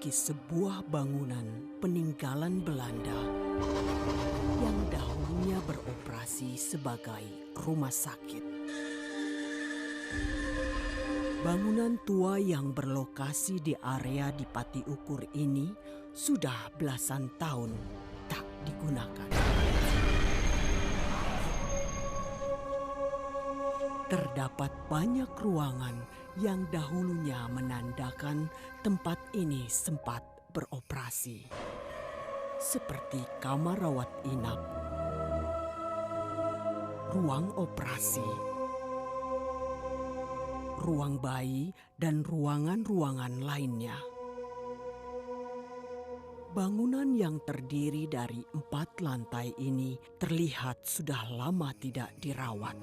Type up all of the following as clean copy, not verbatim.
memiliki sebuah bangunan peninggalan Belanda yang dahulunya beroperasi sebagai rumah sakit. Bangunan tua yang berlokasi di area di Pati Ukur ini sudah belasan tahun tak digunakan. Terdapat banyak ruangan yang dahulunya menandakan tempat ini sempat beroperasi, seperti kamar rawat inap, ruang operasi, ruang bayi, dan ruangan-ruangan lainnya. Bangunan yang terdiri dari 4 lantai ini terlihat sudah lama tidak dirawat.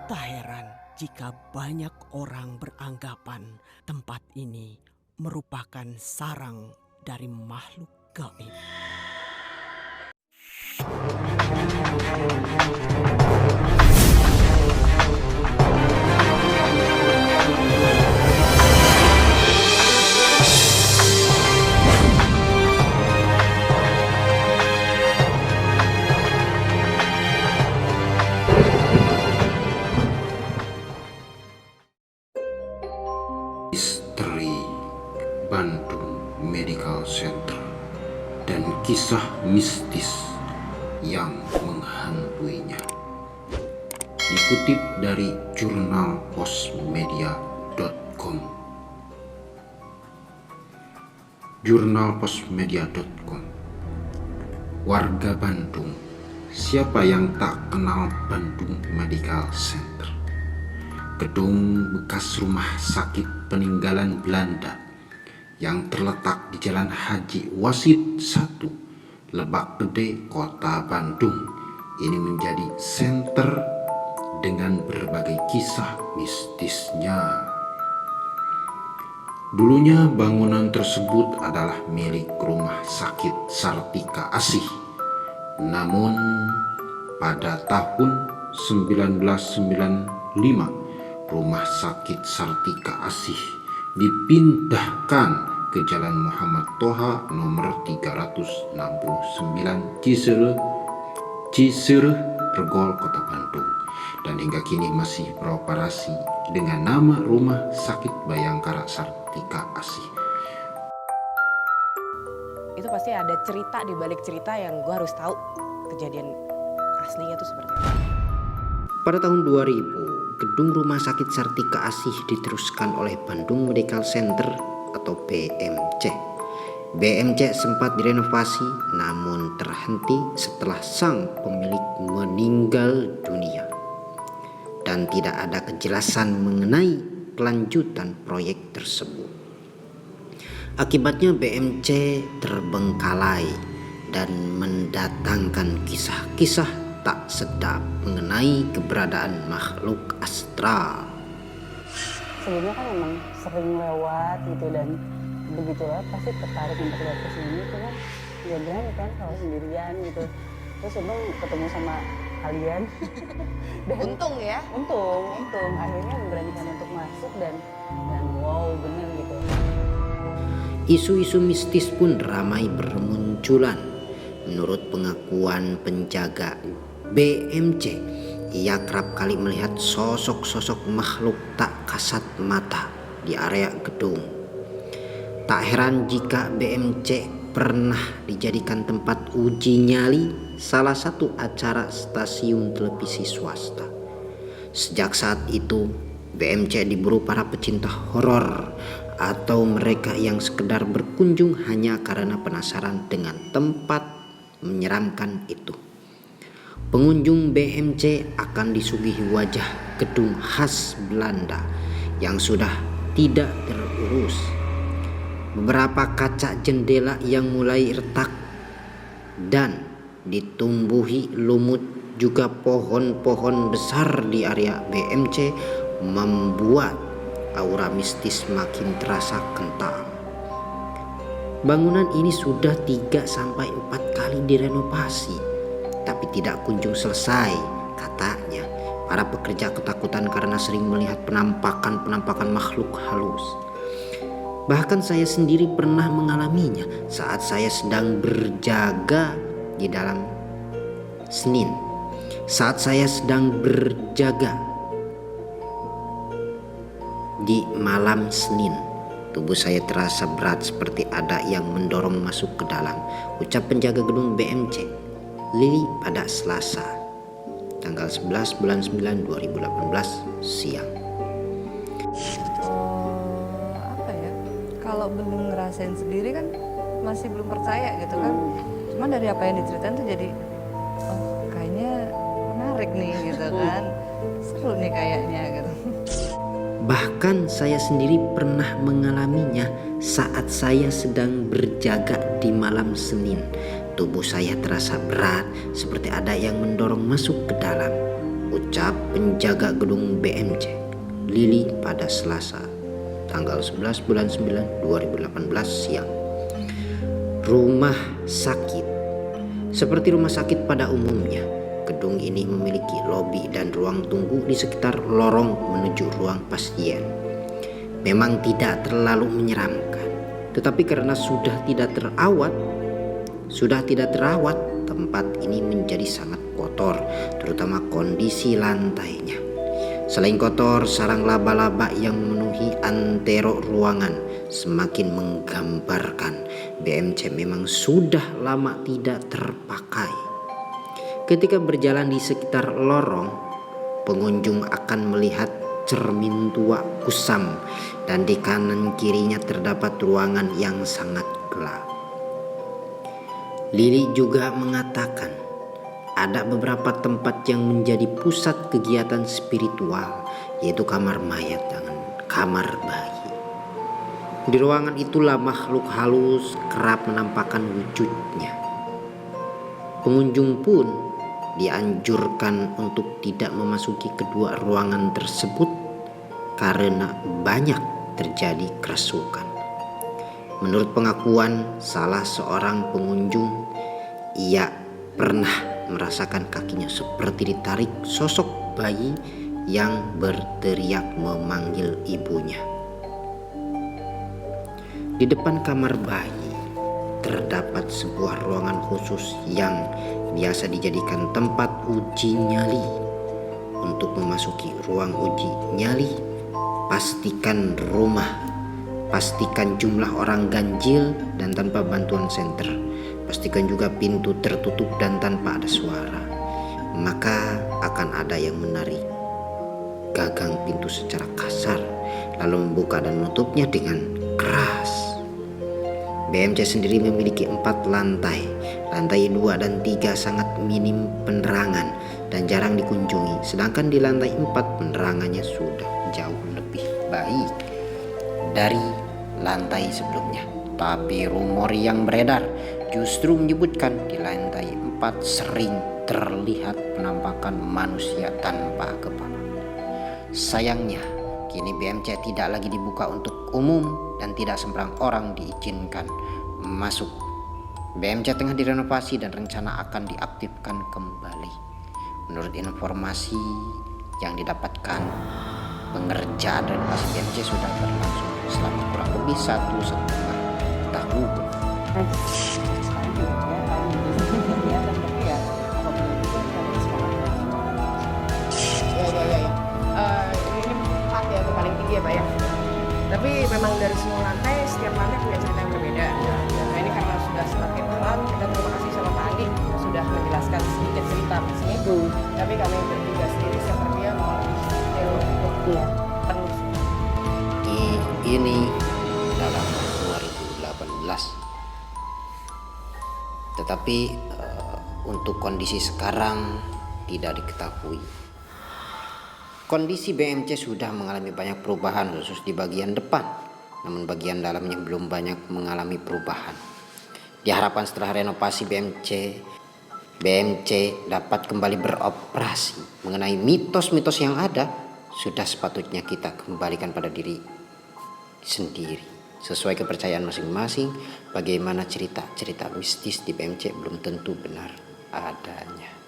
Tak heran jika banyak orang beranggapan tempat ini merupakan sarang dari makhluk gaib. Misteri Bandung Medical Center dan kisah mistis yang menghantuinya. Dikutip dari jurnalpostmedia.com. Jurnalpostmedia.com. Warga Bandung, siapa yang tak kenal Bandung Medical Center? Gedung bekas rumah sakit peninggalan Belanda yang terletak di Jalan Haji Wasit 1, Lebak Gede, Kota Bandung. Ini menjadi senter dengan berbagai kisah mistisnya. Dulunya bangunan tersebut adalah milik Rumah Sakit Sartika Asih. Namun pada tahun 1995 Rumah Sakit Sartika Asih dipindahkan ke Jalan Muhammad Toha nomor 369 Cisereh, Regol, Kota Bandung, dan hingga kini masih beroperasi dengan nama Rumah Sakit Bayangkara Sartika Asih. Itu pasti ada cerita di balik cerita yang gue harus tahu kejadian aslinya itu seperti apa. Pada tahun 2000, gedung Rumah Sakit Sartika Asih diteruskan oleh Bandung Medical Center atau BMC. BMC sempat direnovasi namun terhenti setelah sang pemilik meninggal dunia. Dan tidak ada kejelasan mengenai kelanjutan proyek tersebut. Akibatnya BMC terbengkalai dan mendatangkan kisah-kisah tak sedap mengenai keberadaan makhluk astral. Sebelumnya kan memang sering lewat gitu dan begitu lewat pasti tertarik untuk lihat ke sini, cuma ya berani kan kalau sendirian gitu. Terus abang ketemu sama kalian. Dan Untung ya. Untung akhirnya memberanikan untuk masuk dan wow bener gitu. Isu-isu mistis pun ramai bermunculan. Menurut pengakuan penjaga BMC, ia kerap kali melihat sosok-sosok makhluk tak kasat mata di area gedung. Tak heran jika BMC pernah dijadikan tempat uji nyali salah satu acara stasiun televisi swasta. Sejak saat itu, BMC diburu para pecinta horor atau mereka yang sekedar berkunjung hanya karena penasaran dengan tempat menyeramkan itu. Pengunjung BMC akan disuguhi wajah gedung khas Belanda yang sudah tidak terurus. Beberapa kaca jendela yang mulai retak dan ditumbuhi lumut, juga pohon-pohon besar di area BMC membuat aura mistis makin terasa kental. Bangunan ini sudah 3-4 kali direnovasi, tapi tidak kunjung selesai. Katanya Para pekerja ketakutan karena sering melihat penampakan-penampakan makhluk halus. Bahkan saya sendiri pernah mengalaminya saat saya sedang berjaga di dalam Senin. Saat saya sedang berjaga di malam Senin, tubuh saya terasa berat seperti ada yang mendorong masuk ke dalam, ucap penjaga gedung BMC, Lili pada Selasa, tanggal 11 bulan 9 2018 siang. Kalau belum ngerasain sendiri kan masih belum percaya gitu kan. Cuman dari apa yang diceritain tuh jadi oh kayaknya menarik nih gitu kan. Seru nih kayaknya gitu. Bahkan saya sendiri pernah mengalaminya saat saya sedang berjaga di malam Senin. Tubuh saya terasa berat seperti ada yang mendorong masuk ke dalam, ucap penjaga gedung BMC, Lili pada Selasa, tanggal 11 bulan 9 2018 siang. Rumah sakit. Seperti rumah sakit pada umumnya, gedung ini memiliki lobi dan ruang tunggu di sekitar lorong menuju ruang pasien. Memang tidak terlalu menyeramkan, tetapi karena sudah tidak terawat, tempat ini menjadi sangat kotor, terutama kondisi lantainya. Selain kotor, sarang laba-laba yang memenuhi antero ruangan semakin menggambarkan BMC memang sudah lama tidak terpakai. Ketika berjalan di sekitar lorong, pengunjung akan melihat cermin tua kusam dan di kanan kirinya terdapat ruangan yang sangat gelap. Lili juga mengatakan ada beberapa tempat yang menjadi pusat kegiatan spiritual, yaitu kamar mayat dan kamar bayi. Di ruangan itulah makhluk halus kerap menampakkan wujudnya. Pengunjung pun dianjurkan untuk tidak memasuki kedua ruangan tersebut karena banyak terjadi kerasukan. Menurut pengakuan salah seorang pengunjung, ia pernah merasakan kakinya seperti ditarik sosok bayi yang berteriak memanggil ibunya. Di depan kamar bayi terdapat sebuah ruangan khusus yang biasa dijadikan tempat uji nyali. Untuk memasuki ruang uji nyali, pastikan jumlah orang ganjil dan tanpa bantuan senter. Pastikan juga pintu tertutup dan tanpa ada suara. Maka akan ada yang menarik gagang pintu secara kasar, lalu membuka dan menutupnya dengan keras. BMC sendiri memiliki 4 lantai. Lantai 2 dan 3 sangat minim penerangan dan jarang dikunjungi. Sedangkan di lantai 4 penerangannya sudah jauh lebih baik dari lantai sebelumnya. Tapi rumor yang beredar justru menyebutkan di lantai 4 sering terlihat penampakan manusia tanpa kepala. Sayangnya, kini BMC tidak lagi dibuka untuk umum dan tidak sembarang orang diizinkan masuk. BMC tengah direnovasi dan rencana akan diaktifkan kembali. Menurut informasi yang didapatkan, pengerjaan renovasi BMC sudah berlangsung selama kurang lebih 1,5 tahun. Sekarang juga ya, tapi ya apapun itu kita harus semangat. Ya. Ini 4 ya, itu paling tinggi ya Pak ya. Tapi memang dari semua lantai, setiap lantai punya cerita yang berbeda. Nah ini karena sudah semakin malam, kita terima kasih sama Pak Andi sudah menjelaskan sedikit cerita di sini. Tapi kami bertiga sendiri sepertinya mau untuk penuh. Ini dalam 2018. Tetapi untuk kondisi sekarang tidak diketahui. Kondisi BMC sudah mengalami banyak perubahan khusus di bagian depan, namun bagian dalamnya belum banyak mengalami perubahan. Diharapkan setelah renovasi BMC dapat kembali beroperasi. Mengenai mitos-mitos yang ada, sudah sepatutnya kita kembalikan pada diri sendiri sesuai kepercayaan masing-masing. Bagaimana cerita-cerita mistis di BMC belum tentu benar adanya.